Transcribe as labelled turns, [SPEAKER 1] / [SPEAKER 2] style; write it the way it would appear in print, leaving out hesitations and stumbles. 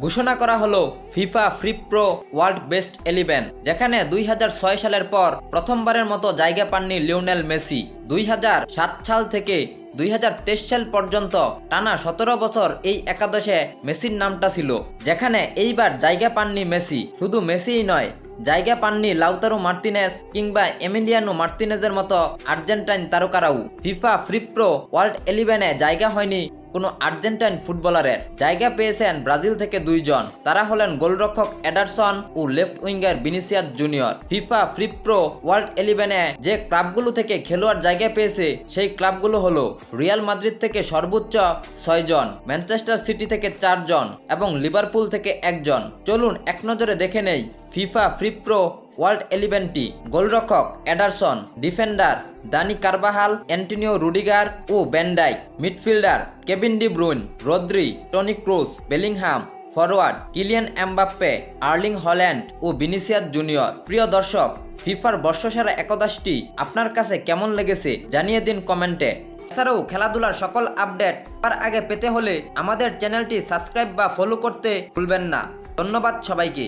[SPEAKER 1] ঘোষণা করা হলো FIFA FIFPro world best 11, যেখানে 2006 সালের পর প্রথমবারের মতো জায়গা পাননি লিওনেল মেসি। 2007 সাল থেকে 2023 সাল পর্যন্ত টানা 17 বছর এই একাদশে মেসির নামটা ছিল, যেখানে এইবার জায়গা পাননি মেসি। শুধু মেসিই নয়, জায়গা পাননি লাউতারো মার্তিনেজ কিংবা এমিলিয়ানো মার্তিনেজের মতো আর্জেন্টাইন তারকারাও। ফিফা ফ্রি প্রো ওয়ার্ল্ড 11-এ জায়গা হয়নি কোনো আর্জেন্টাইন ফুটবলারের। জায়গা পেয়েছেন ব্রাজিল থেকে 2 জন, তারা হলেন গোলরক্ষক এডারসন ও left winger Vinicius Junior. FIFA FIFPro world 11-এ যে ক্লাবগুলো থেকে খেলোয়াড় জায়গা পেয়েছে সেই ক্লাবগুলো হলো রিয়াল মাদ্রিদ থেকে সর্বোচ্চ 6 জন, ম্যানচেস্টার সিটি থেকে 4 জন এবং লিভারপুল থেকে 1 জন। চলুন এক নজরে দেখে নেই ফিফা ফ্রি প্রো ওয়ার্ল্ড 11টি। গোলরক্ষক Ederson, defender Dani Carvajal, Antonio Rudiger ও Van Dijk, midfielder Kevin De Bruyne, Rodri, Toni Kroos, Bellingham, forward Kylian Mbappe, Erling Haaland ও ভিনিসিয়াস জুনিয়র। প্রিয় দর্শক, ফিফার বর্ষসেরা একাদশটি আপনার কাছে কেমন লেগেছে জানিয়ে দিন কমেন্টে। এছাড়াও খেলাধুলার সকল আপডেট তার আগে পেতে হলে আমাদের চ্যানেলটি সাবস্ক্রাইব বা ফলো করতে ভুলবেন না। ধন্যবাদ সবাইকে।